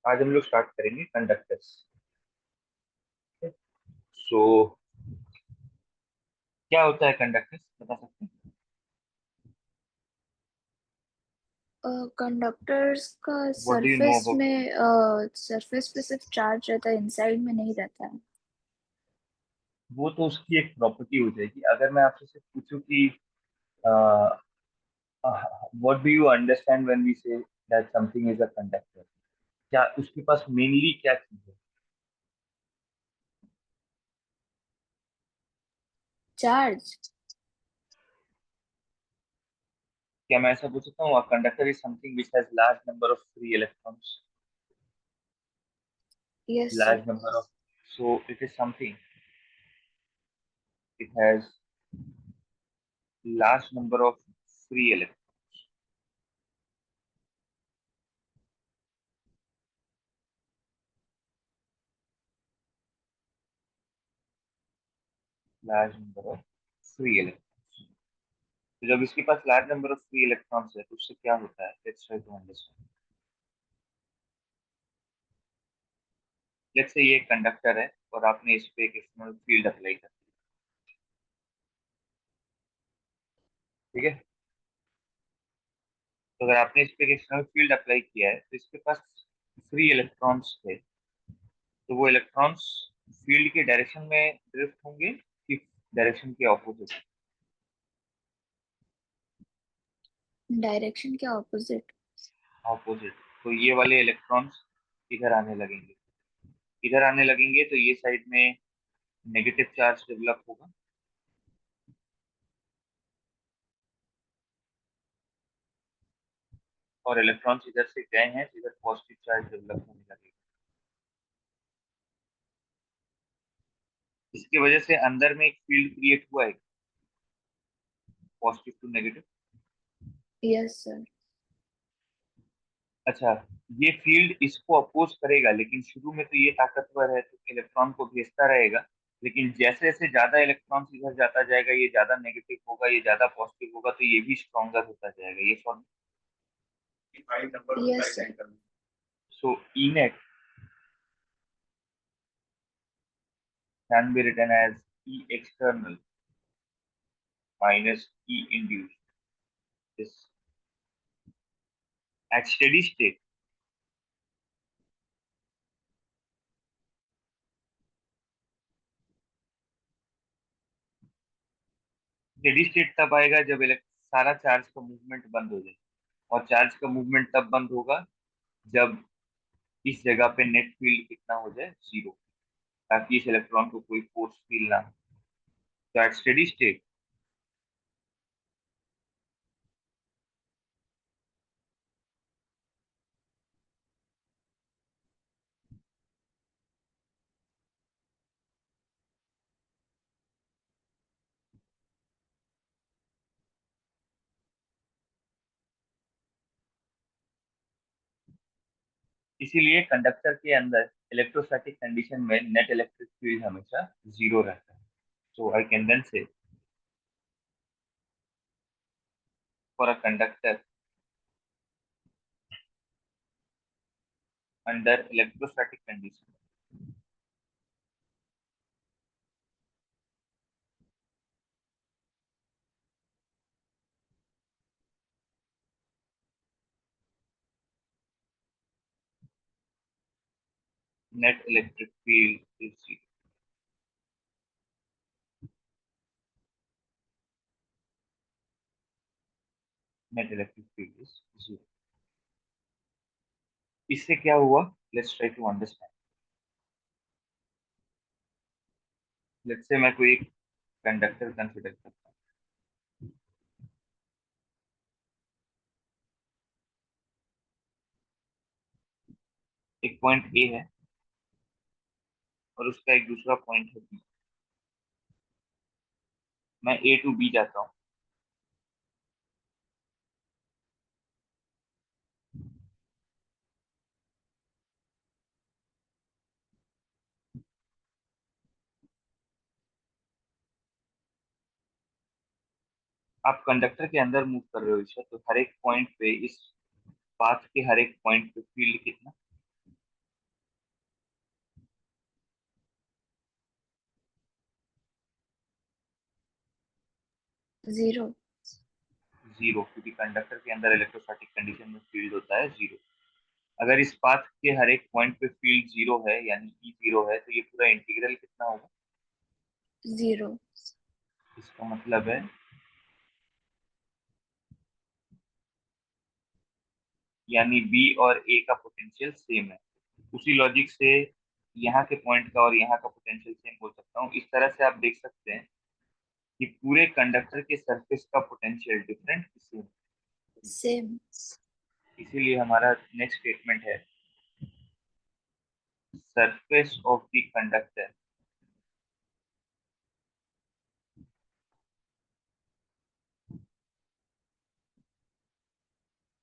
आज हम लोग स्टार्ट करेंगे कंडक्टर्स। सो क्या होता है कंडक्टर्स, बता सकते हैं? कंडक्टर्स का what do you know surface about? में सरफेस पे सिर्फ चार्ज रहता है, इनसाइड में नहीं रहता है। वो तो उसकी एक प्रॉपर्टी हो जाएगी। अगर मैं आपसे सिर्फ पूछूं कि what do you understand when we say that something is a conductor, क्या उसके पास मेनली क्या चीज है? चार्ज। क्या मैं ऐसा पूछ सकता हूँ conductor is something which has large number of free electrons? Yes sir. Large number of, so it is something, it has large number of free electron, large number of free electron. तो जब इसके पास large number of free electrons है तो उससे क्या होता है? Let's try to understand. Let's say ये एक कंडक्टर है और आपने इस पे एक एक्सटर्नल फील्ड अप्लाई कर दिया, ठीक है? तो अगर आपने इस पे एक एक्सटर्नल फील्ड अप्लाई किया है तो इसके पास फ्री इलेक्ट्रॉन्स थे, तो वो इलेक्ट्रॉन्स फील्ड के डायरेक्शन में ड्रिफ्ट होंगे कि डायरेक्शन के ऑपोजिट? डायरेक्शन के ऑपोजिट। ऑपोजिट। तो ये वाले इलेक्ट्रॉन्स इधर आने लगेंगे, इधर आने लगेंगे तो ये साइड में नेगेटिव चार्ज डेवलप होगा, और इलेक्ट्रॉन्स इधर से गए हैं तो इधर पॉजिटिव चार्ज डेवलप होने लगेगा। इसकी वजह से अंदर में एक फील्ड क्रिएट हुआ है, positive to negative. Yes sir. अच्छा, ये फील्ड इसको अपोज करेगा, लेकिन शुरू में तो ये ताकतवर है तो इलेक्ट्रॉन को भेजता रहेगा, लेकिन जैसे जैसे ज्यादा इलेक्ट्रॉन इधर जाता जाएगा ये ज्यादा नेगेटिव होगा, ये ज्यादा पॉजिटिव होगा, तो ये भी स्ट्रॉन्गर होता जाएगा। ये formula yes sir. So E net can be written as E external minus E induced this at steady state. Steady state तब आएगा जब सारा चार्ज का मूवमेंट बंद हो जाए, और चार्ज का मूवमेंट तब बंद होगा जब इस जगह पे नेट फील्ड कितना हो जाए, जीरो, ताकि इस इलेक्ट्रॉन को कोई फोर्स फील ना हो। तो एट स्टेडी स्टेट इसीलिए कंडक्टर के अंदर इलेक्ट्रोस्टैटिक कंडीशन में नेट इलेक्ट्रिक फील्ड हमेशा जीरो रहता है। So I can then say for a conductor under electrostatic condition, net electric field is zero. Net electric field is zero. इससे क्या हुआ? Let's try to understand. Let's say मैं कोई एक conductor consider करता हूँ। एक पॉइंट ए है और उसका एक दूसरा पॉइंट है बी। मैं ए टू बी जाता हूँ। आप कंडक्टर के अंदर मूव कर रहे हो ईशा, तो हर एक पॉइंट पे, इस पाथ के हर एक पॉइंट पे फील्ड कितना? जीरो। जीरो, क्योंकि कंडक्टर के अंदर इलेक्ट्रोस्टैटिक कंडीशन में फील्ड होता है जीरो। अगर इस पाथ के हर एक पॉइंट पे फील्ड जीरो है, यानी ई जीरो है, तो ये पूरा इंटीग्रल कितना होगा? जीरो। इसका मतलब है, यानी बी और ए का पोटेंशियल सेम है। उसी लॉजिक से यहाँ के पॉइंट का और यहाँ का पोटेंशियल सेम बोल सकता हूँ। इस तरह से आप देख सकते हैं कि पूरे कंडक्टर के सरफेस का पोटेंशियल डिफरेंट सेम। सेम। इसीलिए हमारा नेक्स्ट स्टेटमेंट है, surface of the conductor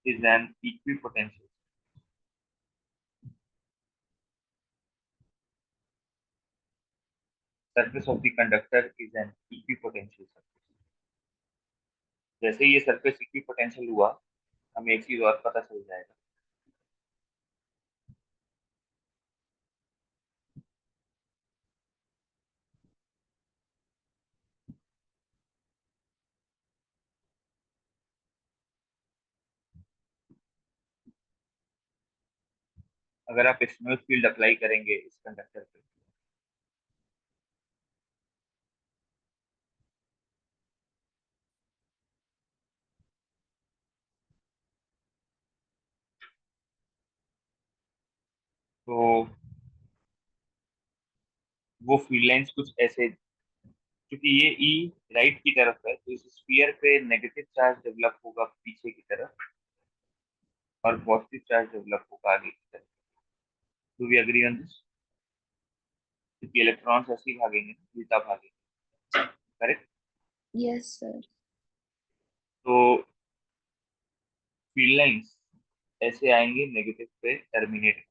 is an equipotential. Surface of the conductor is an equipotential surface. जैसे ही ये सरफेस इक्विपोटेंशियल हुआ, हमें एक चीज और पता चल जाएगा। अगर आप स्मॉल फील्ड अप्लाई करेंगे इस कंडक्टर पे, तो वो फील्ड लाइंस कुछ ऐसे, क्योंकि ये ई राइट की तरफ है, तो इस स्फीयर पे नेगेटिव चार्ज डेवलप होगा पीछे की तरफ, और पॉजिटिव चार्ज डेवलप होगा आगे की तरफ। Do we agree on this? क्योंकि इलेक्ट्रॉन्स ऐसे ही भागेंगे, उल्टा भागेंगे। करेक्ट। Yes sir. तो फील्ड लाइंस ऐसे आएंगे नेगेटिव पे टर्मिनेट।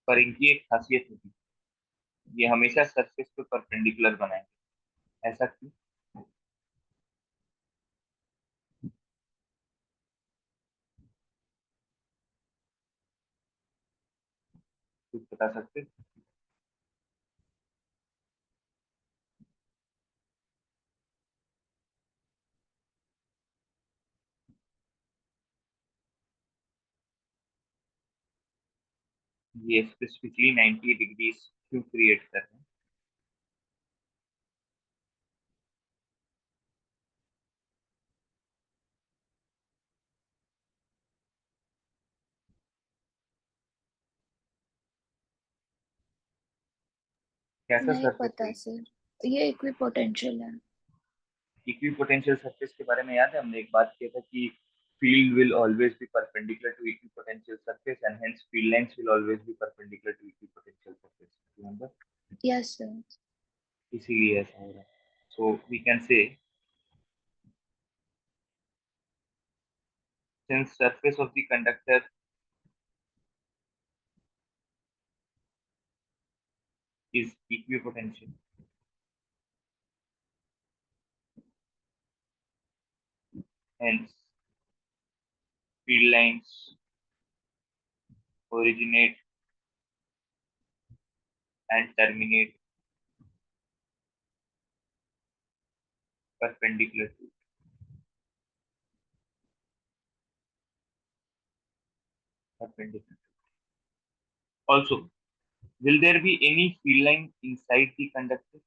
पर इनकी एक खासियत होगी, ये हमेशा सरफेस पे परपेंडिकुलर बनाएंगे। ऐसा क्यों? कुछ बता सकते हैं? ये स्पेसिफिकली 90 डिग्रीज क्यों क्रिएट कर रहे हैं? कैसा नहीं सरफेस है? पता सर, ये इक्विपोटेंशियल है। इक्विपोटेंशियल सरफेस के बारे में याद है, हमने एक बात किया था कि field will always be perpendicular to equipotential surface and hence field lines will always be perpendicular to equipotential surface. Remember? Yes sir. इसीलिए ऐसा हो रहा है। So we can say, since surface of the conductor is equipotential, hence field lines originate and terminate perpendicular to perpendicular. Also, will there be any field line inside the conductor?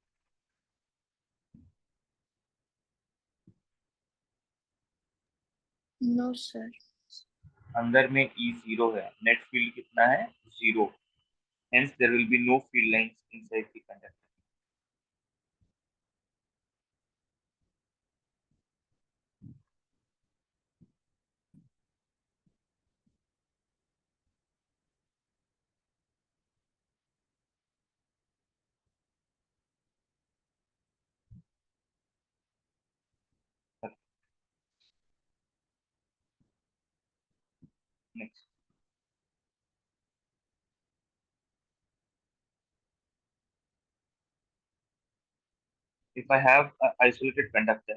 No sir. अंदर में E zero है, net field कितना है? Zero. Hence there will be no field lines inside the conductor. Next, if I have an isolated conductor,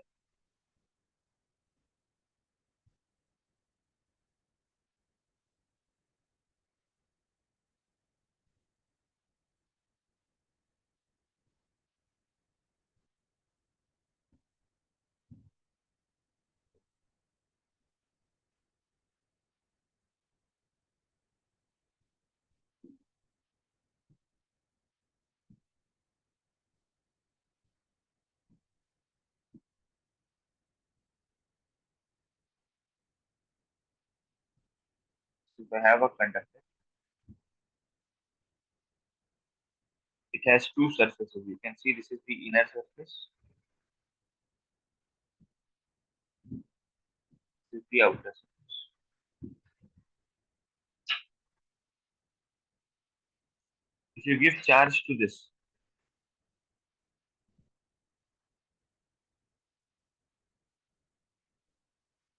if I have a conductor, it has two surfaces. You can see this is the inner surface, this is the outer surface. If you give charge to this,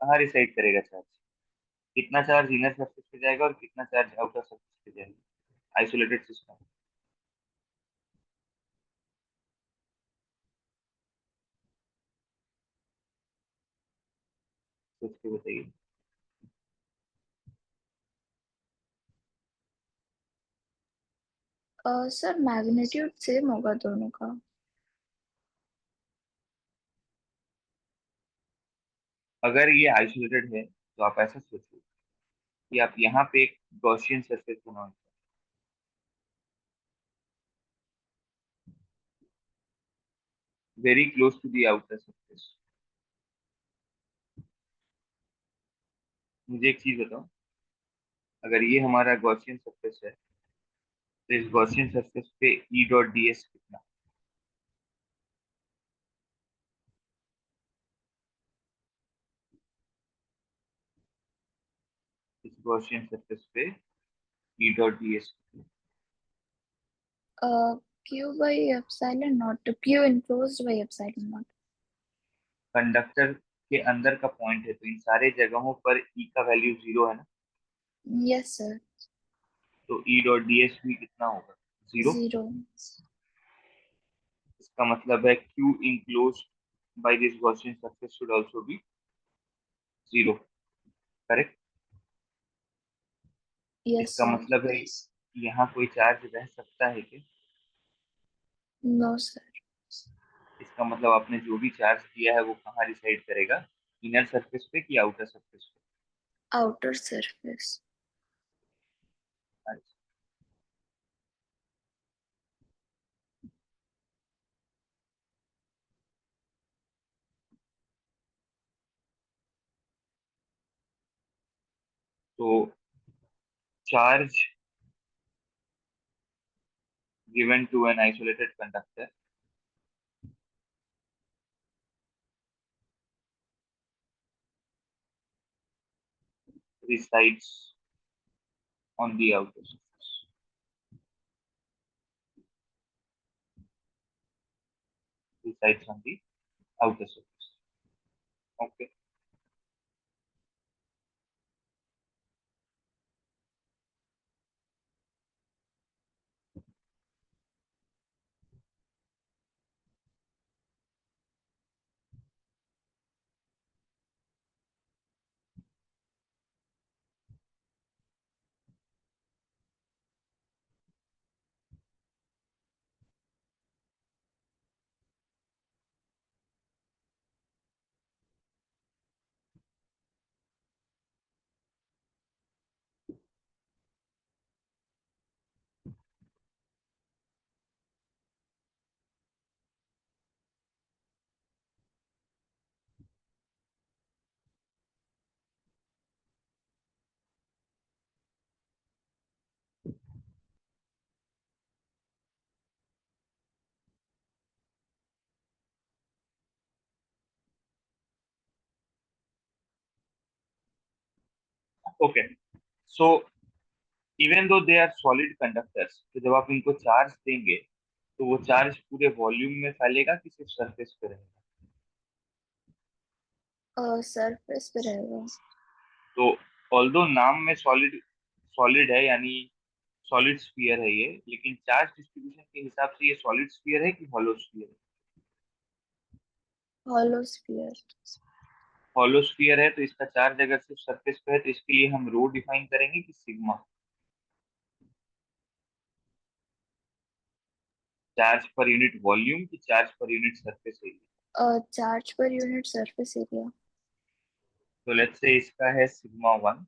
कहाँ reside करेगा charge? कितना charge inner surface पे जाएगा और कितना charge outer surface पे जाएगा? Isolated system, सोच के बताइए। सर मैग्नीट्यूड सेम होगा दोनों का। अगर ये आइसोलेटेड है तो आप ऐसा सोचिए कि आप यहाँ पे एक गॉसियन सरफेस बनाओ, very close to the outer surface. मुझे एक चीज बताओ, अगर ये हमारा गॉसियन सरफेस है तो इस गॉसियन सरफेस पे ई डॉट डी एस कितना? इस गॉसियन सरफेस पे E dot D S, Q by epsilon not, Q enclosed by epsilon not. Conductor के अंदर का पॉइंट है तो इन सारे जगहों पर ई का वैल्यू जीरो है ना, यस सर। तो ई डॉट डी एस भी कितना होगा? जीरो। जीरो। इसका मतलब है Q enclosed by this Gaussian surface should also be zero, correct? Yes इसका सर। मतलब है यहाँ कोई चार्ज रह सकता है कि? No sir. इसका मतलब आपने जो भी चार्ज दिया है वो कहाँ रिसाइड करेगा, इनर सरफेस पे कि आउटर सरफेस आउटर सरफेस। पे? तो charge given to an isolated conductor resides on the outer surface, resides on the outer surface. Okay. Okay. So even though they are solid conductors, तो जब आप इनको charge देंगे तो वो चार्ज पूरे वॉल्यूम में फैलेगा कि सिर्फ सरफेस पे रहेगा? सरफेस पे रहेगा। तो ऑल्दो नाम में सॉलिड सॉलिड है, यानी सॉलिड स्फीयर है ये, लेकिन चार्ज डिस्ट्रीब्यूशन के हिसाब से ये सॉलिड स्फीयर है कि हॉलो स्फीयर है? hollow sphere. हॉलो स्फीयर है तो इसका चार्ज अगर सिर्फ सरफेस पे है तो इसके लिए हम रो डिफाइन करेंगे कि sigma, charge per unit volume की charge per unit surface area. Charge per unit surface area. तो लेट्स से इसका है सिग्मा 1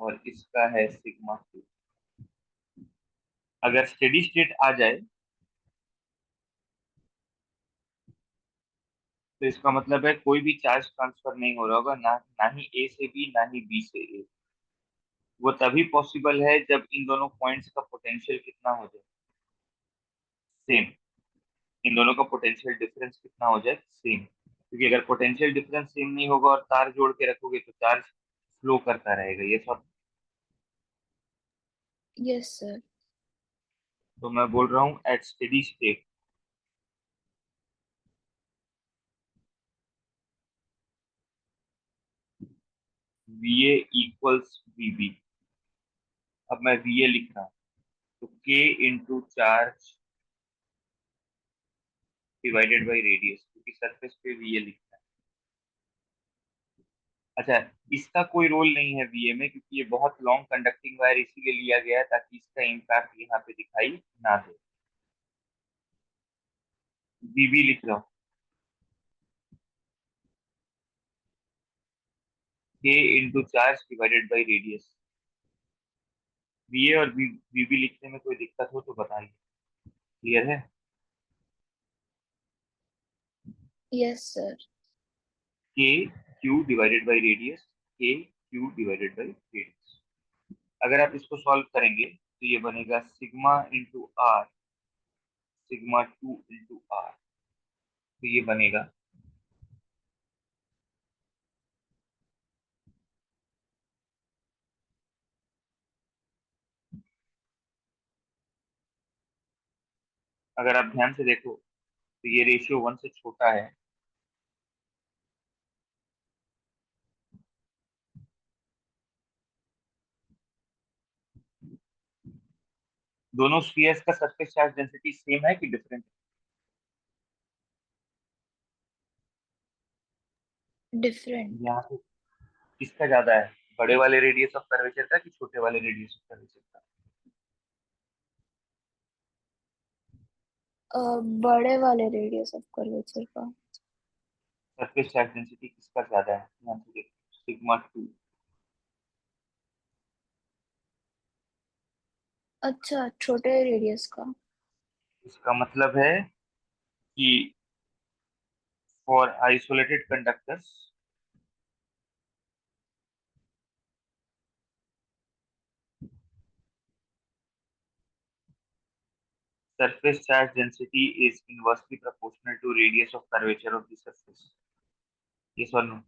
और इसका है सिग्मा 2। अगर स्टेडी स्टेट आ जाए तो इसका मतलब है कोई भी चार्ज ट्रांसफर नहीं हो रहा होगा, ना ना ही ए से बी ना ही बी से ए। वो तभी पॉसिबल है जब इन दोनों पॉइंट्स का पोटेंशियल कितना हो जाए, सेम। इन दोनों का पोटेंशियल डिफरेंस कितना हो जाए, सेम। क्योंकि अगर पोटेंशियल डिफरेंस सेम नहीं होगा और तार जोड़ के रखोगे तो चार्ज फ्लो करता रहेगा, ये सब। Yes, sir. तो मैं बोल रहा हूँ at steady state V A equals V B. अब मैं वी ए लिख रहा हूँ, तो K into charge divided by radius, क्योंकि सरफेस पे वी ए लिखना है। अच्छा, इसका कोई रोल नहीं है वीए में, क्योंकि ये बहुत लॉन्ग कंडक्टिंग वायर इसीलिए लिया गया है ताकि इसका इम्पैक्ट यहाँ पे दिखाई ना दे। वीबी लिख रहा हूँ, के into charge divided by radius. वीए और वीबी लिखने में कोई दिक्कत हो तो बताइए। क्लियर है? Yes, sir. K Q divided by radius, K Q divided by radius. अगर आप इसको सॉल्व करेंगे तो ये बनेगा sigma into R, sigma 2 into R. तो ये बनेगा, अगर आप ध्यान से देखो तो ये रेशियो 1 से छोटा है। दोनों स्फीयर्स का सरफेस चार्ज डेंसिटी सेम है कि डिफरेंट? Different. यहाँ पे किसका ज्यादा है, बड़े वाले रेडियस ऑफ कर्वेचर का कि छोटे वाले रेडियस ऑफ कर्वेचर का? बड़े वाले रेडियस ऑफ कर्वेचर का. सरफेस चार्ज डेंसिटी किसका ज्यादा है, यहाँ पे देखो सिग्मा 2। अच्छा, छोटे रेडियस का. इसका मतलब है कि for isolated conductors surface charge density is inversely proportional to radius of curvature of the surface. Yes or no?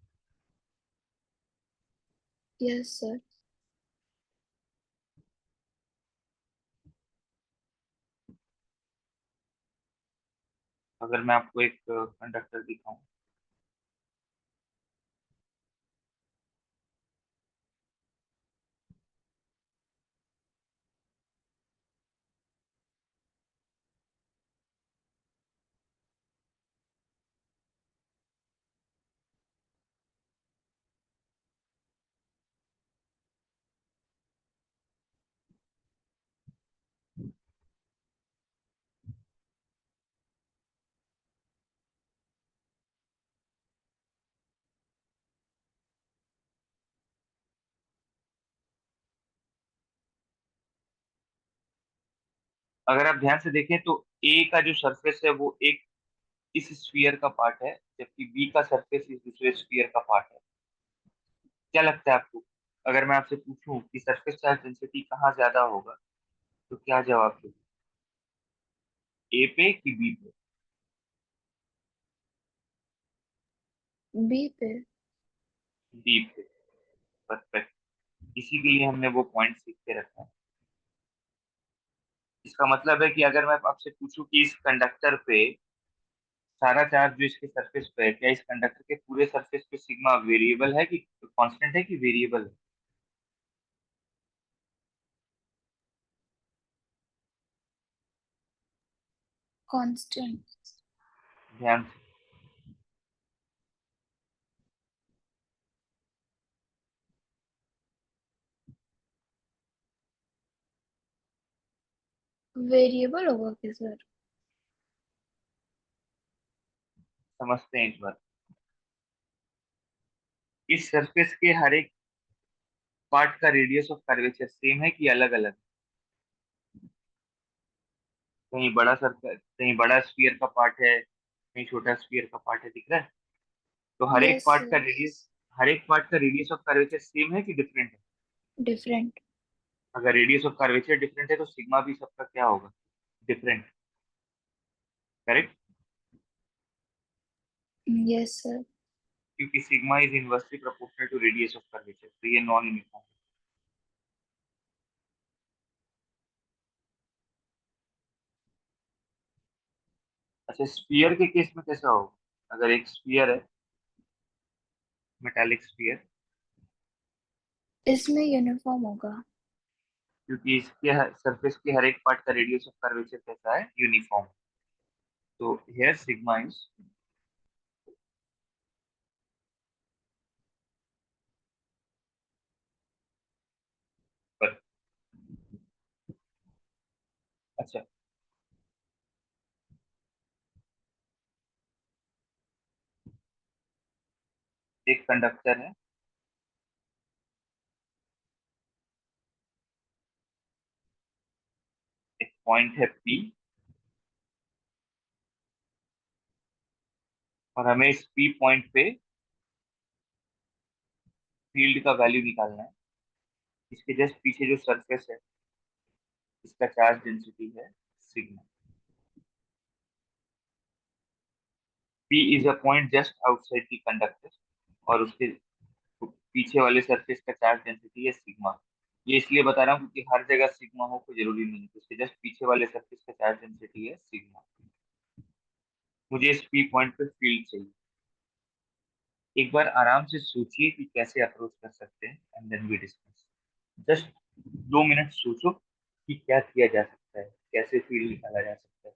Yes, sir. अगर मैं आपको एक कंडक्टर दिखाऊं, अगर आप ध्यान से देखें तो ए का जो सरफेस है वो एक इस स्फीयर का पार्ट है, जबकि बी का सरफेस इस दूसरे स्फीयर का पार्ट है। क्या लगता है आपको, अगर मैं आपसे पूछूं कि सरफेस चार्ज डेंसिटी कहाँ ज्यादा होगा तो क्या जवाब दोगे, ए पे कि बी पे? बी पे. बी पे। परफेक्ट। इसी के लिए हमने वो पॉइंट सीख के रखा है। इसका मतलब है कि अगर मैं आपसे पूछूं कि इस कंडक्टर पे सारा चार्ज जो इसके सरफेस पे है, क्या इस कंडक्टर के पूरे सरफेस पे सिग्मा वेरिएबल है कि कांस्टेंट है कि वेरिएबल है? कांस्टेंट। ध्यान से। वेरिएबल होगा क्या सर? समझते हैं इस बात। इस सरफेस के हर एक पार्ट का रेडियस ऑफ कर्वेचर सेम है कि अलग अलग? कहीं बड़ा सर्कल, कहीं बड़ा स्फीयर का पार्ट है, कहीं छोटा स्फीयर का पार्ट है, दिख रहा है? तो यस सर। हर एक पार्ट का रेडियस ऑफ कर्वेचर सेम है कि डिफरेंट है? डिफरेंट। अगर रेडियस ऑफ कर्वेचर डिफरेंट है तो सिग्मा भी सबका क्या होगा? डिफरेंट। करेक्ट। Yes sir. क्योंकि sigma is inversely proportional to radius of curvature, तो ये नॉन यूनिफॉर्म। अच्छा, स्फीयर के केस में कैसा होगा? अगर एक स्फीयर है, मेटालिक स्फीयर, इसमें यूनिफॉर्म होगा। क्योंकि इसके सरफेस के हर एक पार्ट का रेडियस ऑफ कर्वेचर कैसा है? यूनिफॉर्म। तो हियर सिग्मा इज, पर, अच्छा, एक कंडक्टर है, एक पॉइंट है पी, और हमें इस पी पॉइंट पे फील्ड का वैल्यू निकालना है। इसके जस्ट पीछे जो सरफेस है, इसका चार्ज डेंसिटी है sigma. P is a point just outside the conductor, और उसके पीछे वाले सरफेस का चार्ज डेंसिटी है सिग्मा। ये इसलिए बता रहा हूँ क्योंकि हर जगह सिग्मा हो कोई जरूरी नहीं है, तो उसके जस्ट पीछे वाले सरफेस का चार्ज डेंसिटी है सिग्मा। मुझे इस पी पॉइंट पे फील्ड चाहिए। एक बार आराम से सोचिए कि कैसे अप्रोच कर सकते हैं, and then we discuss. Just 2 minute सोचो कि क्या किया जा सकता है, कैसे फील्ड निकाला जा सकता है।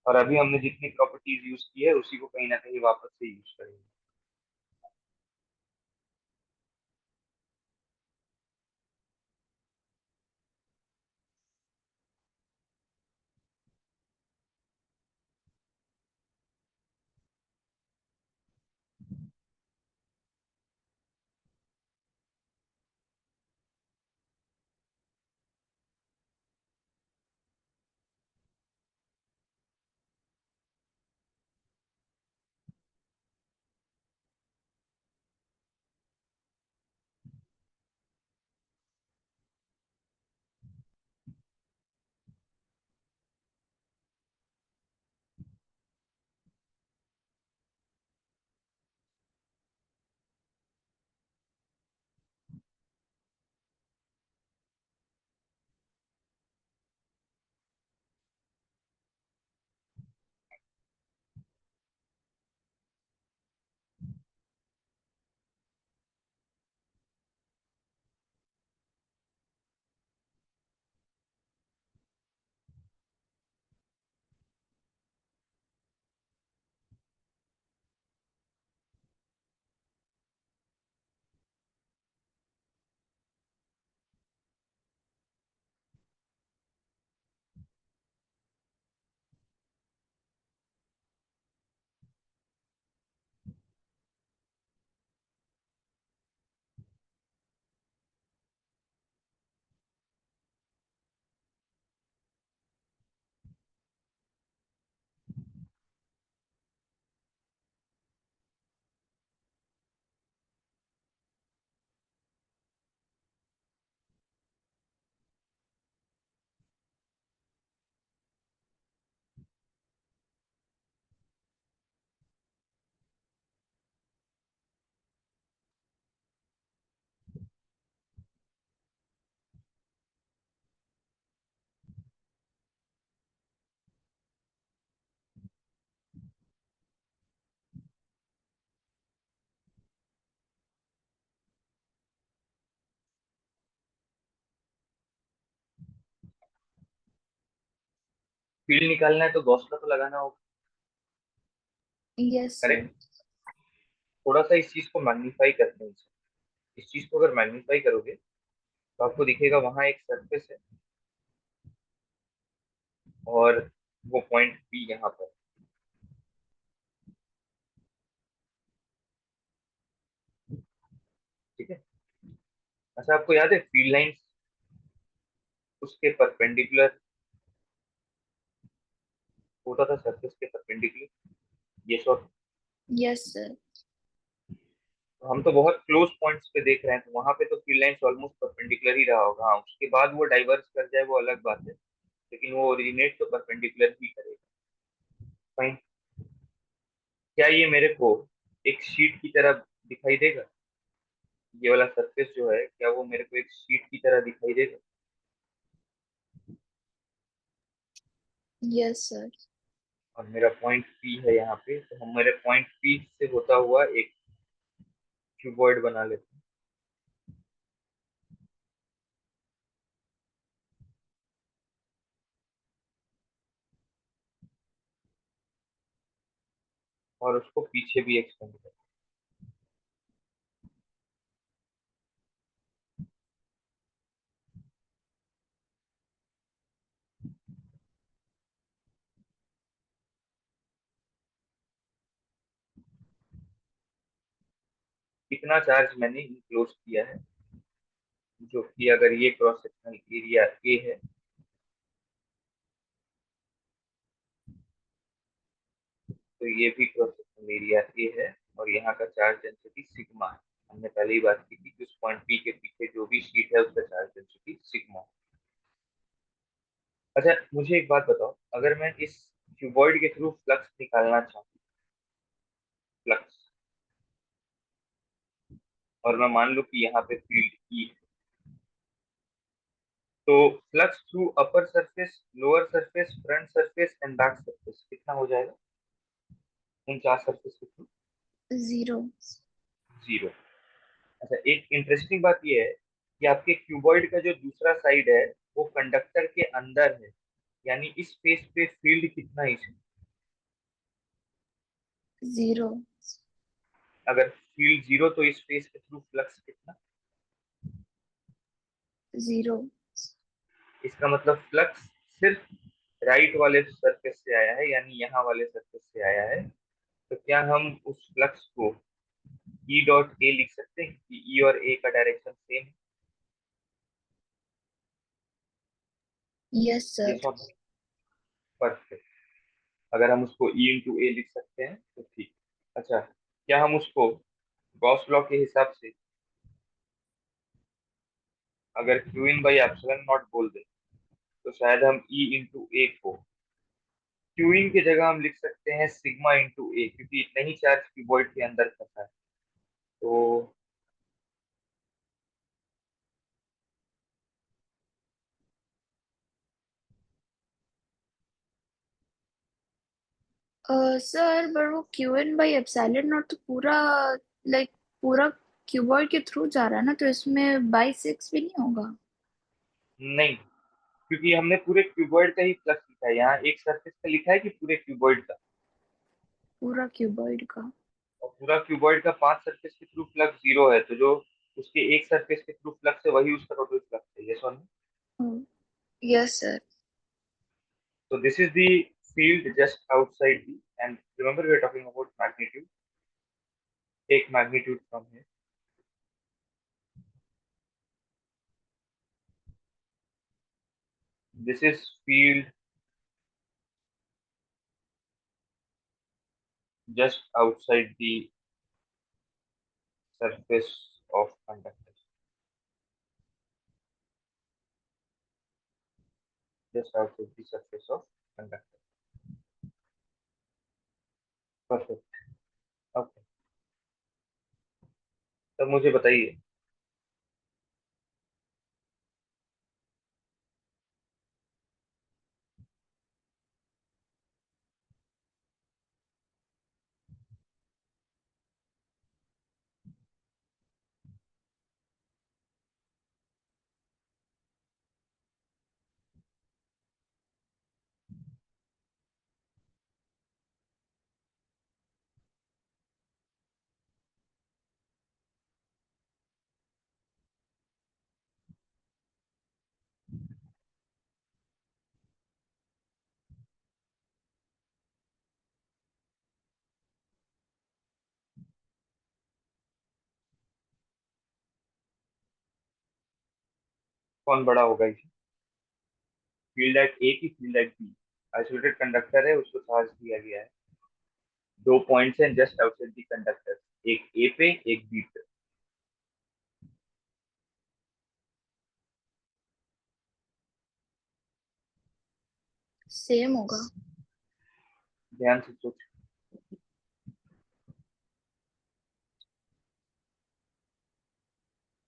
और अभी हमने जितनी प्रॉपर्टीज यूज की है उसी को कहीं ना कहीं वापस से यूज करेंगे। फील्ड निकालना है तो गॉस का तो लगाना होगा। Yes sir. करेक्ट। थोड़ा सा इस चीज को मैग्नीफाई करते हैं। इस चीज को अगर मैग्नीफाई करोगे तो आपको दिखेगा वहां एक सरफेस है, और वो पॉइंट पी यहाँ पर। ठीक है। अच्छा, आपको याद है फील्ड लाइंस उसके परपेंडिकुलर होता था, सरफेस के परपेंडिकुलर। ये सॉरी, यस सर। तो हम तो बहुत क्लोज पॉइंट्स पे देख रहे हैं, तो वहां पे तो फील्ड लाइंस ऑलमोस्ट परपेंडिकुलर ही रहा होगा। हाँ, उसके बाद वो डाइवर्स कर जाए वो अलग बात है, लेकिन वो ओरिजिनेट तो परपेंडिकुलर ही करेगा। फाइन। क्या ये मेरे को एक शीट की तरह दिखाई देगा? ये वाला सरफेस जो है, क्या वो मेरे को एक शीट की तरह दिखाई देगा? Yes sir. और मेरा पॉइंट पी है यहाँ पे, तो हम मेरे पॉइंट पी से होता हुआ एक क्यूबॉइड बना लेते हैं। और उसको पीछे भी एक्सटेंड करते हैं। इतना चार्ज मैंने इनक्लोज किया है, जो कि अगर ये क्रॉस सेक्शनल एरिया ए है, तो ये भी क्रॉस सेक्शनल एरिया ए है, और यहाँ का चार्ज डेंसिटी सिग्मा है। हमने पहले ही बात की थी कि उस पॉइंट पी के पीछे जो भी शीट है उसका चार्ज डेंसिटी सिग्मा है। अच्छा, मुझे एक बात बताओ, अगर मैं इस क्यूबॉइड के थ्रू फ्लक्स निकालना चाहूँ, फ्लक्स, और मैं मान लूं कि यहाँ पे फील्ड ई है, तो flux through upper surface, lower surface, front surface and back surface कितना हो जाएगा इन चार सरफेस के थ्रू? जीरो। जीरो। अच्छा, एक इंटरेस्टिंग बात यह है कि आपके क्यूबॉइड का जो दूसरा साइड है वो कंडक्टर के अंदर है, यानी इस फेस पे फील्ड कितना है इसमें? जीरो। अगर फील्ड जीरो तो इस फेस के थ्रू फ्लक्स कितना? जीरो। इसका मतलब फ्लक्स सिर्फ राइट वाले सरफेस से आया है, यानी यहाँ वाले सरफेस से आया है। तो क्या हम उस फ्लक्स को ई डॉट ए लिख सकते हैं कि ई और ए का डायरेक्शन सेम है? यस ये सर। सब परफेक्ट। अगर हम उसको ई इंटू ए लिख सकते हैं तो ठीक। अच्छा, क्या हम उसको गॉस लॉ के हिसाब से अगर Q in by epsilon not बोल दें, तो शायद हम ई इंटू ए को क्यू इन की जगह हम लिख सकते हैं सिग्मा इंटू ए, क्योंकि इतना ही चार्ज क्यूबॉइड के अंदर फंसा है। तो सर पर वो Q N by epsilon naught तो पूरा, लाइक पूरा क्यूबॉइड के थ्रू जा रहा है ना, तो इसमें बाई सिक्स भी नहीं होगा। नहीं, क्योंकि हमने पूरे क्यूबॉइड का ही फ्लक्स लिखा है, यहाँ एक सरफेस का लिखा है कि पूरे क्यूबॉइड का। पूरा क्यूबॉइड का। और पूरा क्यूबॉइड का 5 सरफेस के थ्रू फ्लक्स जीरो है, तो जो उसके एक सरफेस के थ्रू फ्लक्स है वही उसका टोटल फ्लक्स है। ये sorry. Yes sir. So this is the field just outside the, and remember we are talking about magnitude. Take magnitude from here. This is field just outside the surface of conductor. Just outside the surface of conductor. Perfect. Okay. तब मुझे बताइए, कौन बड़ा होगा इसे? Field at A की field at B. Isolated conductor है, उसको चार्ज दिया गया है। दो पॉइंट्स हैं जस्ट आउटसाइड द कंडक्टर, एक ए पे एक बी पे। सेम होगा। ध्यान से सोच।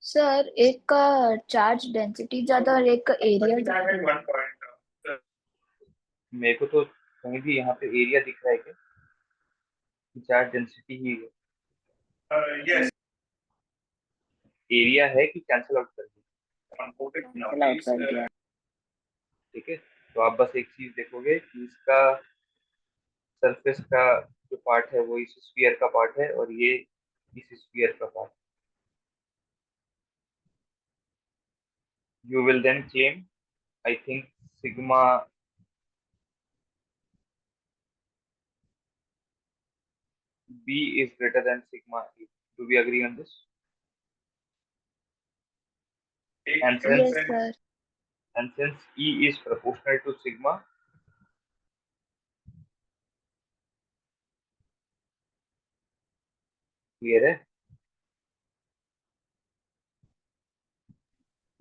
सर एक का चार्ज डेंसिटी ज्यादा और एक का एरिया ज्यादा। मेरे को तो कहीं भी यहाँ पे एरिया दिख रहा है क्या? चार्ज डेंसिटी ही है। एरिया है कि कैंसिल आउट कर दिया? कैंसिल आउट कर दिया। ठीक है। तो आप बस एक चीज देखोगे कि इसका सरफेस का जो पार्ट है वो इस स्फीयर का पार्ट है और ये इस स्फीयर का part. You will then claim, I think, sigma B is greater than sigma A. Do we agree on this? And since yes sir. and since E is proportional to sigma, clear है,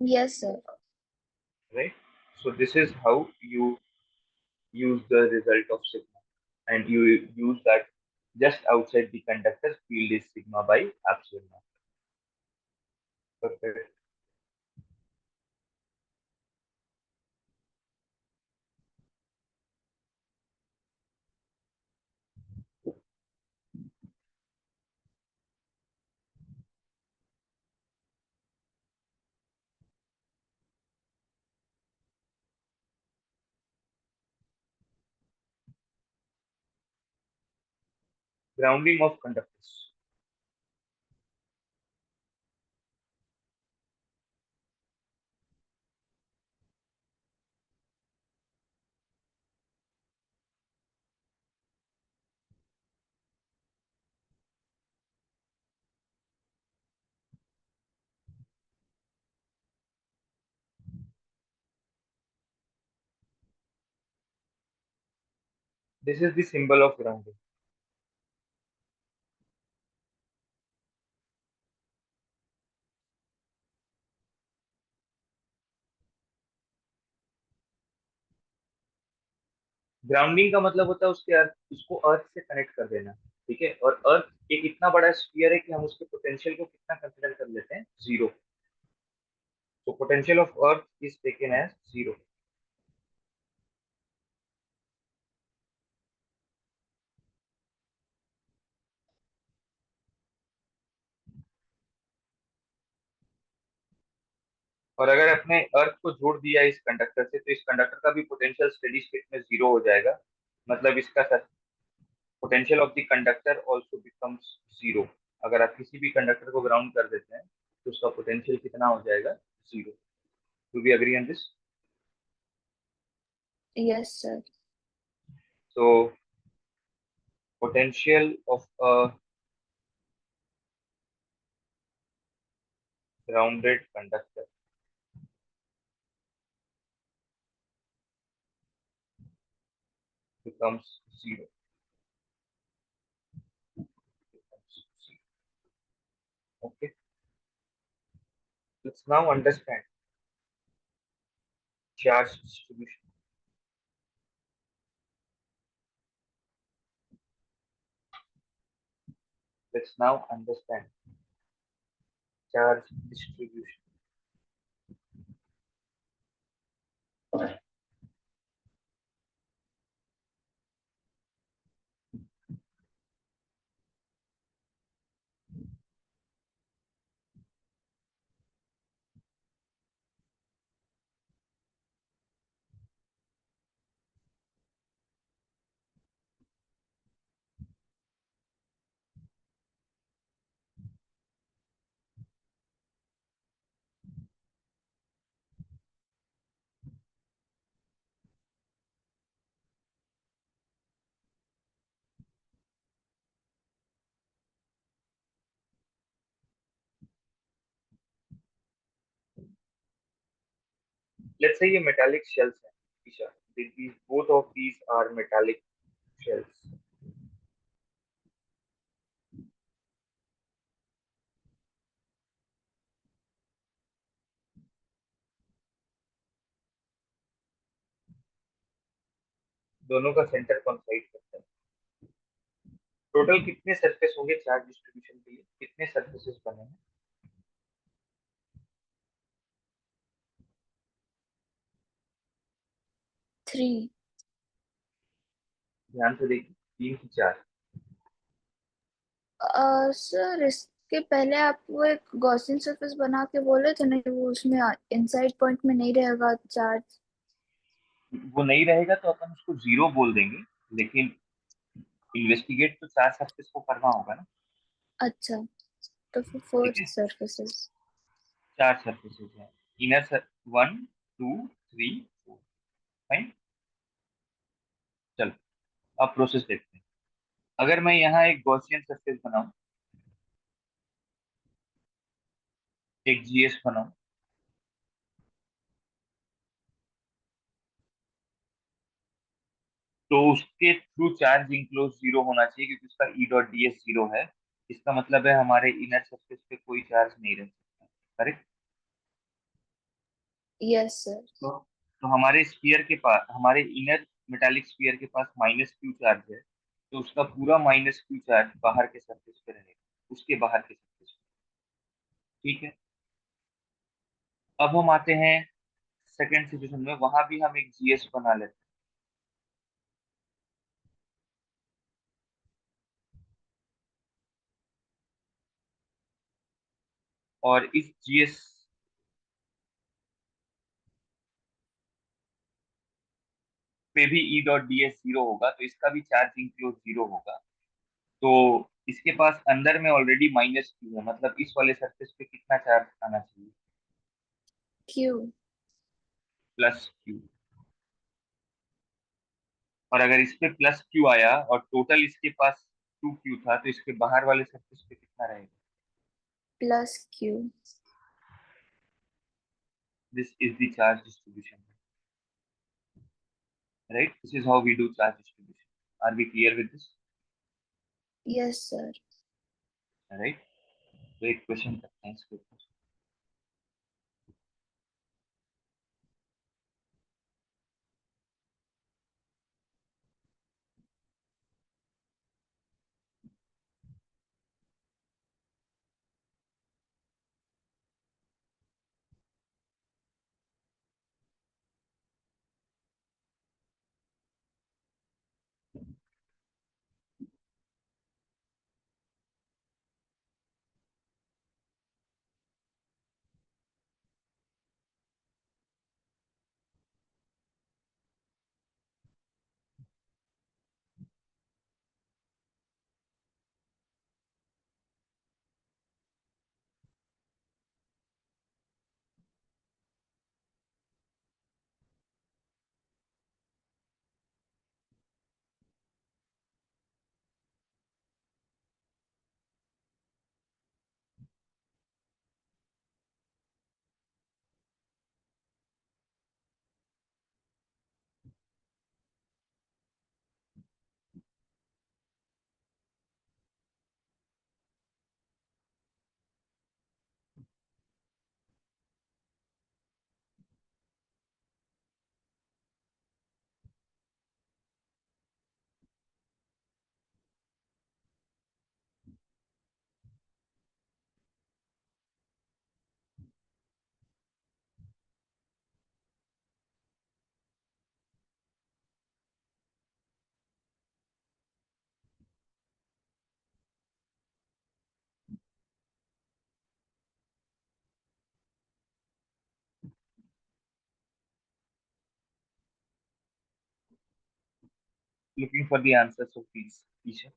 yes sir. right? So this is how you use the result of sigma, and you use that just outside the conductor field is sigma by epsilon naught. Perfect. Grounding of conductors. This is the symbol of grounding. Grounding का मतलब होता है उसके अर्थ, उसको अर्थ से connect कर देना। ठीक है, और अर्थ एक इतना बड़ा स्फीयर है कि हम उसके पोटेंशियल को कितना कंसिडर कर लेते हैं, zero. So potential of earth is taken as zero. और अगर अपने अर्थ को जोड़ दिया इस कंडक्टर से, तो इस कंडक्टर का भी पोटेंशियल स्टेडी स्टेट में जीरो हो जाएगा। मतलब इसका potential of the conductor also becomes zero. अगर आप किसी भी कंडक्टर को ग्राउंड कर देते हैं तो उसका पोटेंशियल कितना हो जाएगा, zero. To be agree on this? Yes sir. So potential of a grounded conductor becomes zero. Okay, let's now understand charge distribution. Let's now understand charge distribution. Let's say ये metallic shells है Isha, these both of these are metallic shells. दोनों का centre कॉन्साइड करता है। Total कितने surface होंगे charge distribution के लिए, कितने सरफेसेस बने हैं? 3। ध्यान से देखिए, 3 की 4। सर इसके पहले आप वो एक गॉसियन सरफेस बना के बोले थे ना कि वो उसमें इनसाइड पॉइंट में नहीं रहेगा चार्ज। वो नहीं रहेगा तो अपन उसको जीरो बोल देंगे, लेकिन इन्वेस्टिगेट तो 4 सरफेस को करना होगा ना। अच्छा, तो फिर 4 ठीक है, सरफेसेस। 4 सरफेसेस हैं। इनर 1 2 3 4। फाइन। चलो, अब प्रोसेस देखते हैं। अगर मैं यहाँ एक गॉसियन सरफेस बनाऊं, एक जीएस बनाऊं, तो उसके थ्रू चार्ज इंक्लोज जीरो होना चाहिए, क्योंकि उसका E dot D S zero है। इसका मतलब है हमारे इनर सरफेस पे कोई चार्ज नहीं रह सकता। करेक्ट। Yes sir. तो हमारे स्फीयर के पास, हमारे इनर मेटालिक स्फीयर के पास माइनस क्यू चार्ज है, तो उसका पूरा माइनस क्यू चार्ज बाहर के सरफेस पे रहेगा, उसके बाहर के सरफेस पे। ठीक है। अब हम आते हैं सेकेंड सिचुएशन में, वहां भी हम एक जीएस बना लेते हैं। और इस जीएस पे भी E dot D S zero होगा, तो इसका भी चार्ज इंक्लोज जीरो होगा। तो इसके पास अंदर में ऑलरेडी माइनस क्यू है, मतलब इस वाले सरफेस पे कितना चार्ज आना चाहिए? क्यू। Plus Q. और अगर इस पे प्लस क्यू आया और टोटल इसके पास 2 क्यू था, तो इसके बाहर वाले सरफेस पे कितना रहेगा? Plus Q. This is the charge distribution, right? This is how we do charge distribution. Are we clear with this? Yes sir. Right. तो एक क्वेश्चन करते हैं इसके ऊपर। Looking for the answers of these Isha.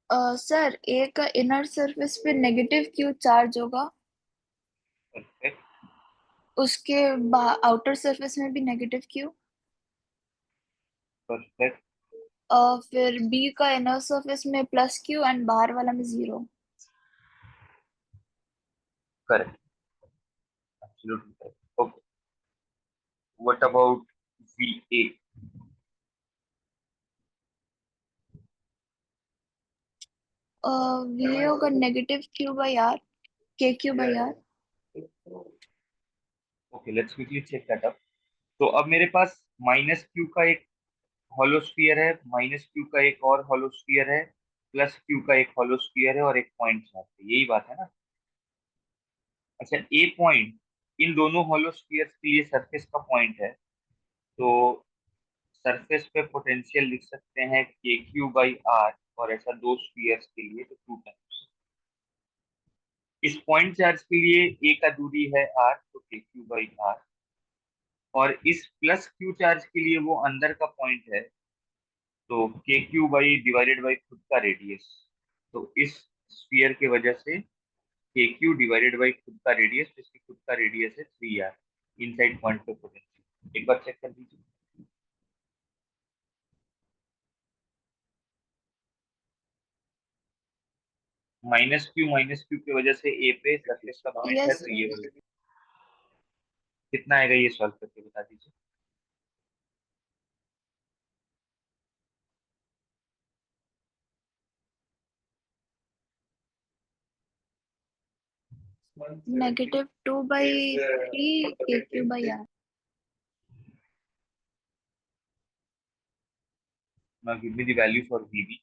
Sir A का inner surface पे negative Q charge होगा। Perfect. उसके आउटर सरफेस में भी नेगेटिव क्यू। परफेक्ट। फिर बी का इनर सरफेस में प्लस क्यू एंड बाहर वाला में zero. Correct. Absolutely correct. Okay, what about V A? V होगा negative Q by R, K Q by R. Okay, let's quickly check that up. तो अब मेरे पास माइनस क्यू का एक हॉलोस्फीयर है, माइनस क्यू का एक और हॉलोस्फीयर है, प्लस क्यू का एक हॉलोस्फीयर है और एक पॉइंट चार्ज है, यही बात है ना? अच्छा, ए पॉइंट इन दोनों हॉलोस्फीयर्स के लिए सरफेस का पॉइंट है, तो सरफेस पे पोटेंशियल लिख सकते हैं के क्यू बाई आर, और ऐसा दो स्फीयर्स के लिए तो टू टाइम्स। इस पॉइंट चार्ज के लिए ए का दूरी है आर, तो के क्यू बाई आर, और इस प्लस क्यू चार्ज के लिए वो अंदर का पॉइंट है, तो के क्यू बाई डिवाइडेड बाई खुद का रेडियस। तो इस स्फीयर की वजह से के क्यू डिवाइडेड बाई खुद का रेडियस, जिसकी खुद का रेडियस है 3 आर, इनसाइड पॉइंट पे पोटेंशियल एक बार चेक कर दीजिए। माइनस क्यू की वजह से ए पे सरफेस का पॉइंट है, यस तो ये सर। वाला कितना आएगा, ये सॉल्व करके बता दीजिए। -2/3 K Q by R. Now give me the value for VB.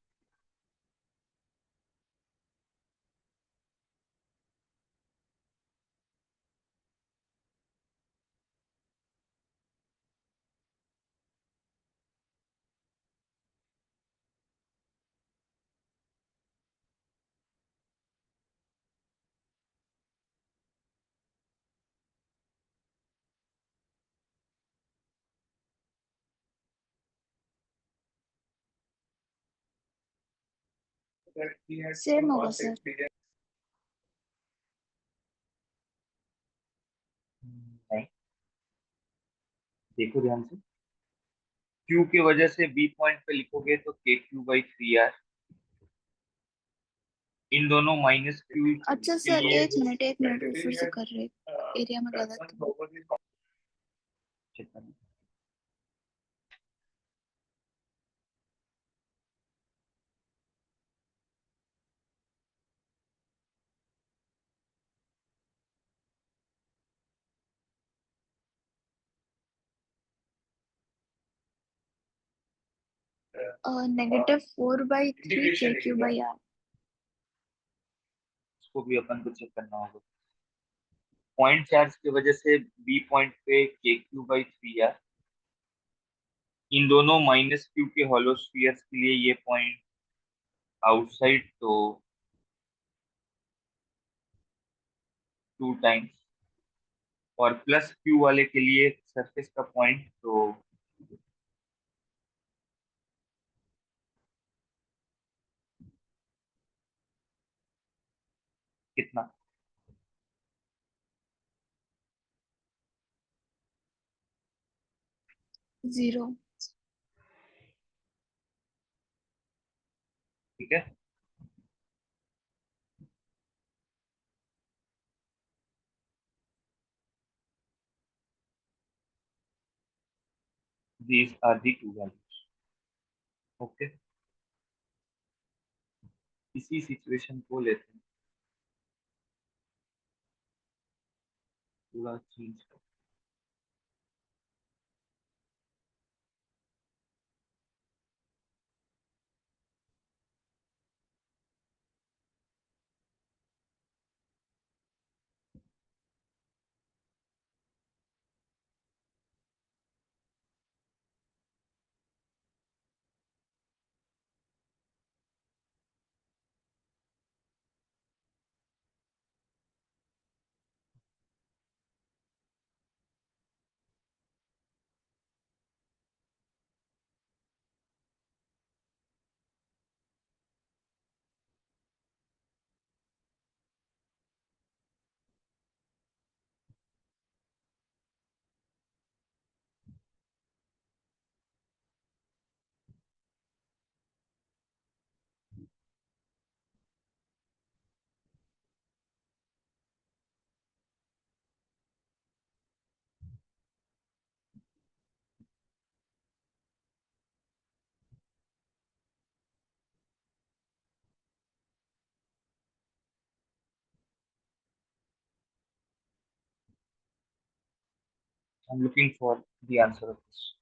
Same होगा सर। नहीं, देखो ध्यान से। Q की वजह से B पॉइंट पे लिखोगे तो के क्यू बाई 3 आर, इन दोनों माइनस क्यू अच्छा के सर, लिए एक मिनट फिर से कर रहे, एरिया में गलत है। चेक करना। -4/3 के क्यू बाई आर। इसको भी अपन को चेक करना होगा। पॉइंट चार्ज की वजह से B पॉइंट पे के क्यू बाई 3 आर, इन दोनों माइनस क्यू के हॉलोस्फीयर्स के लिए ये पॉइंट आउटसाइड, तो 2 टाइम्स, और प्लस क्यू वाले के लिए सरफेस का पॉइंट, तो कितना? जीरो। ठीक है। These are the two values. Okay, इसी सिचुएशन को लेते हैं, पूरा चेंज कर। I'm looking for the answer of this.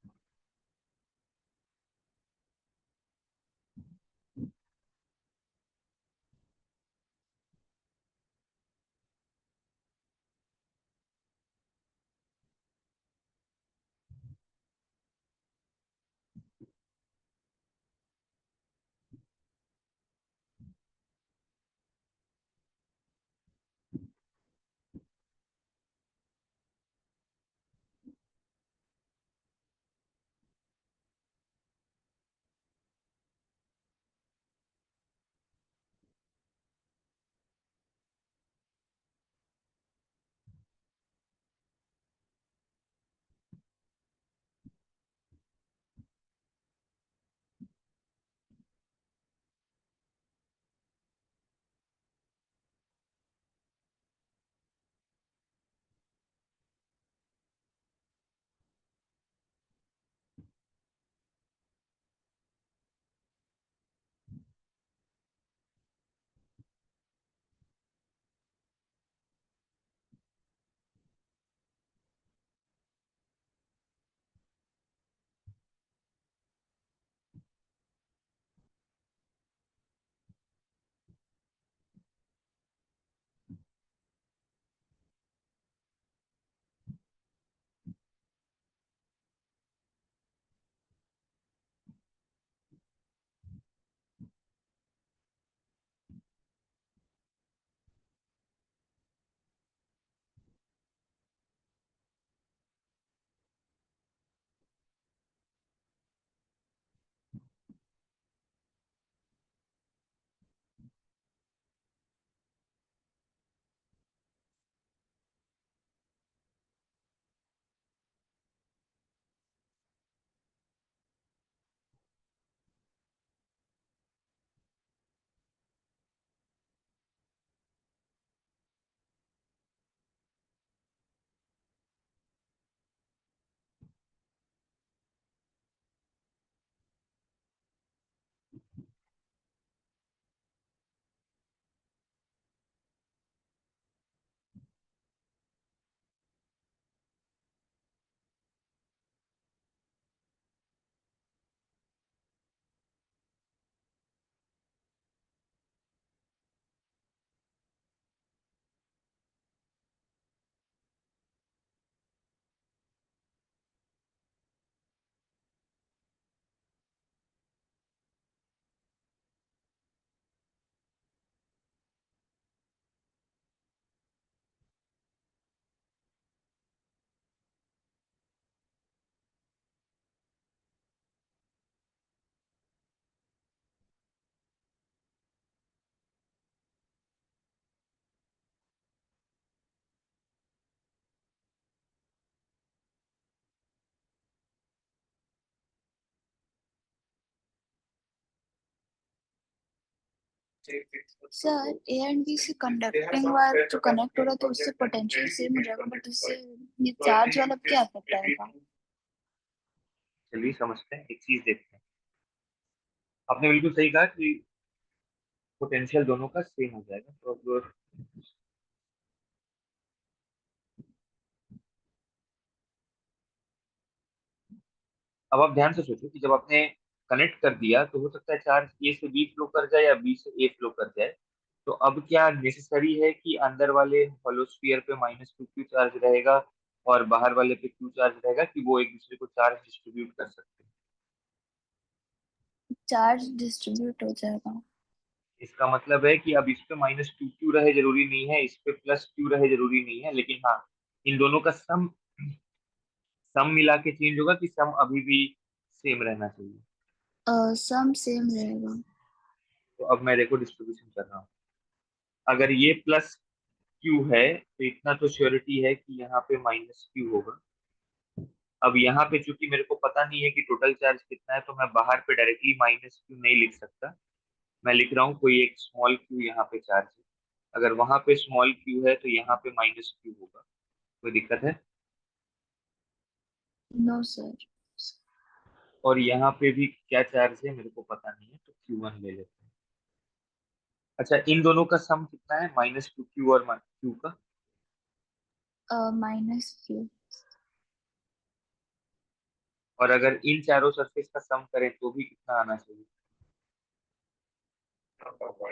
Sir, A and B से कंडक्टिंग वायर जो कनेक्ट हो रहा है तो उससे पोटेंशियल सेम हो जाएगा, बट उससे ये चार्ज वाला क्या इफेक्ट आएगा? चलिए समझते हैं, एक चीज देखते हैं। आपने बिल्कुल सही कहा कि पोटेंशियल दोनों का सेम हो जाएगा। तो अब आप ध्यान से सोचो कि जब आपने कनेक्ट कर दिया तो हो सकता है चार्ज ए से बी फ्लो कर जाए या बी से ए फ्लो कर जाए। तो अब क्या नेसेसरी है कि अंदर वाले होलो स्फीयर पे -2 क्यू चार्ज रहेगा और बाहर वाले पे क्यू चार्ज रहेगा, कि वो एक दूसरे को चार्ज डिस्ट्रीब्यूट कर सकते हैं? चार्ज डिस्ट्रीब्यूट हो जाएगा। इसका मतलब है कि अब इस पे -2 क्यू रहे जरूरी नहीं है, इस पे +Q रहे जरूरी नहीं है, लेकिन हाँ, इन दोनों का सम सम मिला के चेंज होगा कि सम अभी भी सेम रहना चाहिए? सम सेम रहेगा। तो अब मैं देखो डिस्ट्रीब्यूशन कर रहा हूँ। अगर ये +Q है तो इतना तो श्योरिटी है कि यहाँ पे -Q होगा। अब यहाँ पे चूंकि मेरे को पता नहीं है कि टोटल चार्ज कितना है, तो मैं बाहर पे डायरेक्टली -Q नहीं लिख सकता। मैं लिख रहा हूँ कोई एक स्मॉल क्यू यहाँ पे चार्ज है। अगर वहां पे स्मॉल क्यू है तो यहाँ पे -Q होगा। कोई दिक्कत है? No sir. और यहाँ पे भी क्या चार्ज है मेरे को पता नहीं है, तो Q1 ले लेते हैं। अच्छा, इन दोनों का सम कितना है, -2Q और Q का? -Q। और अगर इन चारों सरफेस का सम करें तो भी कितना आना चाहिए?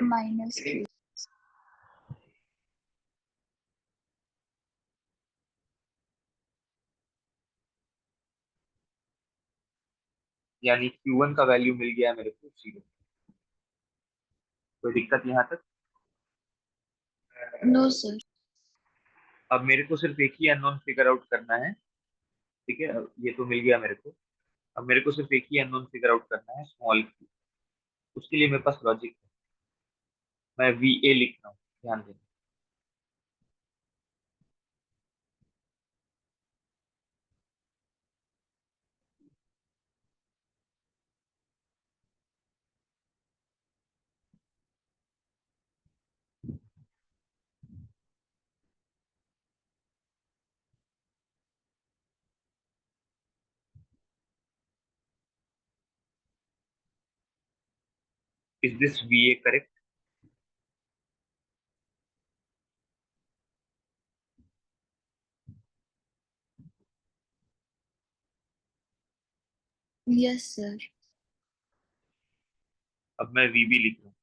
-3। यानी Q1 का वैल्यू मिल गया मेरे को 0। कोई दिक्कत यहाँ तक? No sir. अब मेरे को सिर्फ एक ही अननोन फिगर आउट करना है। ठीक है, अब ये तो मिल गया मेरे को। अब मेरे को सिर्फ एक ही अननोन फिगर आउट करना है, स्मॉल क्यू। उसके लिए मेरे पास लॉजिक है। मैं VA लिख रहा हूँ, ध्यान देना। Is this VA correct? Yes sir. अब मैं VB लिख रहा हूँ।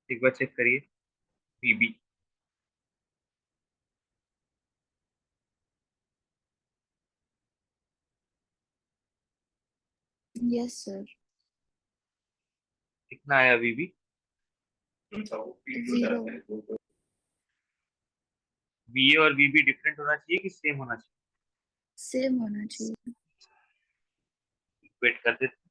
एक बार चेक करिए। VB। Yes sir. कितना आया VB? 0। VA और VB डिफरेंट होना चाहिए कि सेम होना चाहिए? सेम होना चाहिए। वेट कर देते।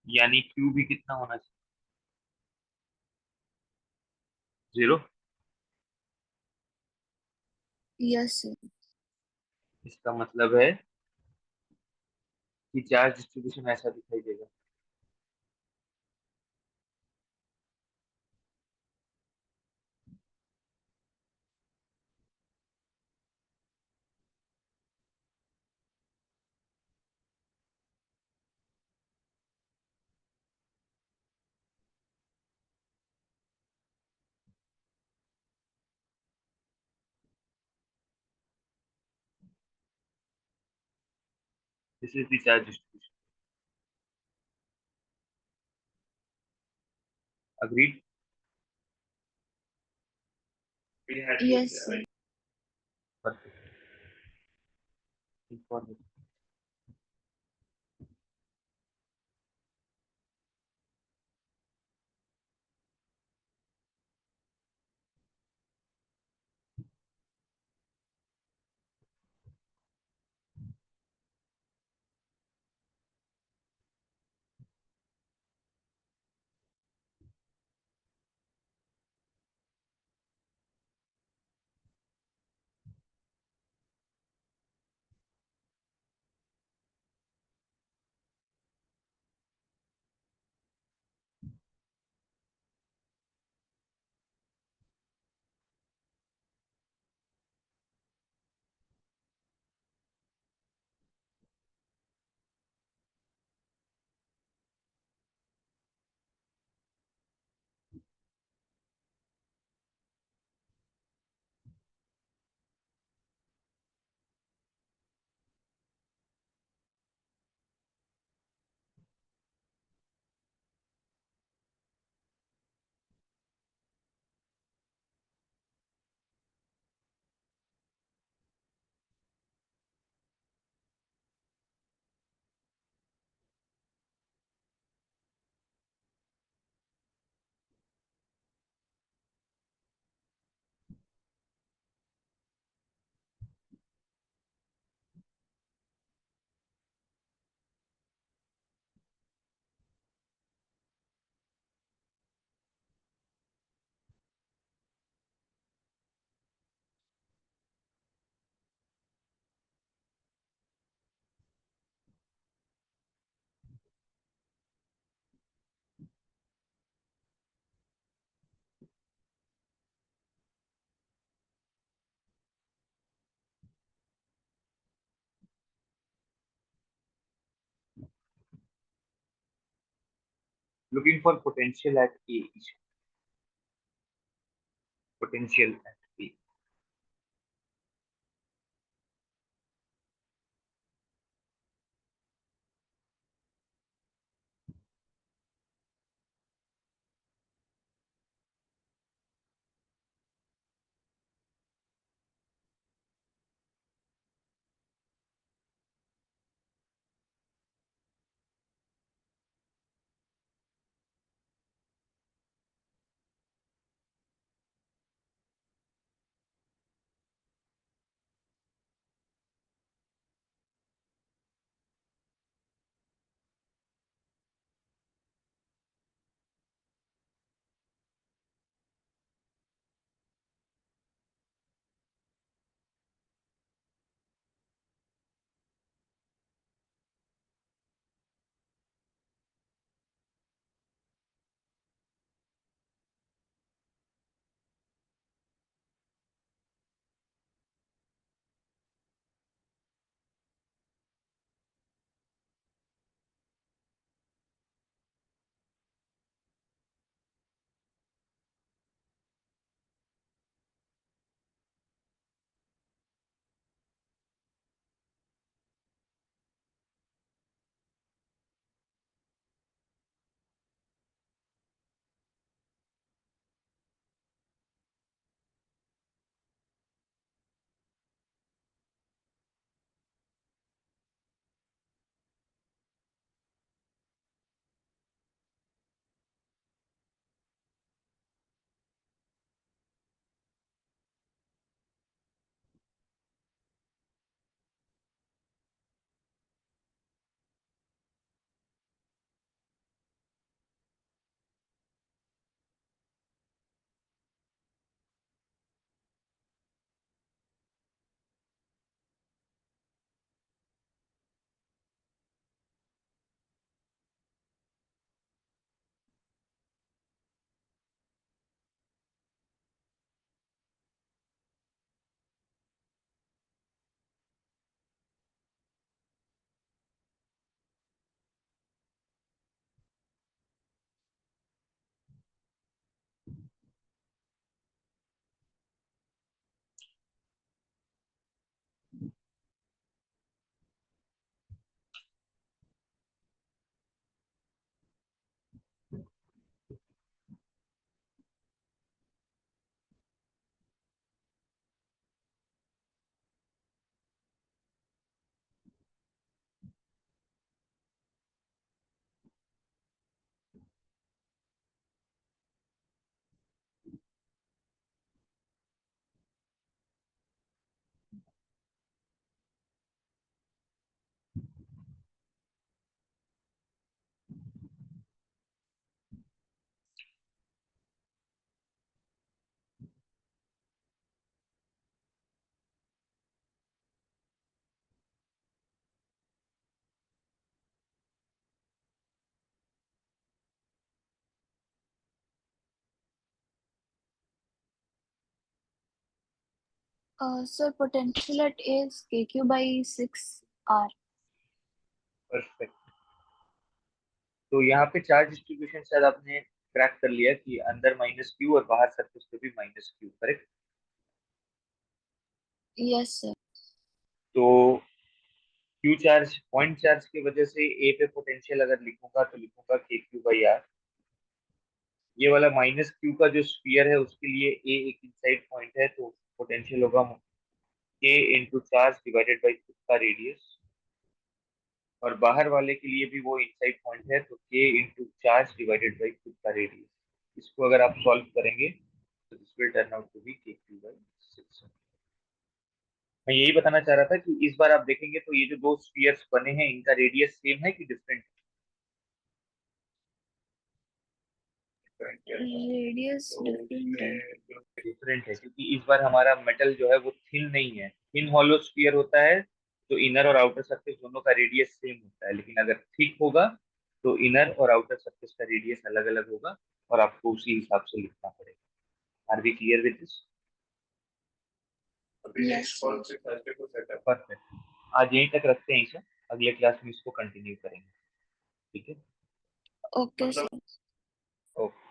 यानी Q भी कितना होना चाहिए? 0। Yes sir. इसका मतलब है कि चार्ज डिस्ट्रीब्यूशन ऐसा दिखाई देगा। This is the charge distribution. Agreed? Yes sir. Perfect. looking for potential at A. Potential at A. Sir, potential at A is KQ by 6R. Perfect. तो यहाँ पे चार्ज डिस्ट्रीब्यूशन शायद आपने क्रैक कर लिया कि अंदर -Q और बाहर सरफेस पे भी -Q, करेक्ट? Yes, sir. तो क्यू चार्ज, पॉइंट चार्ज की वजह से ए पे पोटेंशियल अगर लिखूंगा तो लिखूंगा KQ/R। ये वाला -Q का जो स्फीयर है उसके लिए ए एक इनसाइड पॉइंट है, तो पोटेंशियल होगा K into charge divided by खुद का रेडियस। और बाहर वाले के लिए भी वो इनसाइड पॉइंट है, तो K into charge divided by खुद का रेडियस। इसको अगर आप सॉल्व करेंगे तो this will turn out to be KQ/6। मैं यही बताना चाह रहा था कि इस बार आप देखेंगे तो ये जो दो स्फीयर्स बने हैं इनका रेडियस सेम है कि डिफरेंट? रेडियस डिफरेंट है। डिफरेंट है क्योंकि इस बार हमारा मेटल जो है वो थिन नहीं है। थिन हॉलो स्फीयर होता है तो इनर और आउटर सरफेस दोनों का रेडियस सेम होता है, लेकिन अगर थिक होगा तो इनर और आउटर सरफेस का रेडियस अलग अलग होगा और आपको उसी हिसाब से लिखना पड़ेगा। Are we clear with this? Yes, sir. Perfect. आज यहीं तक रखते हैं इसे, अगले क्लास में इसको कंटिन्यू करेंगे। ठीक है। Okay, sir. ओके।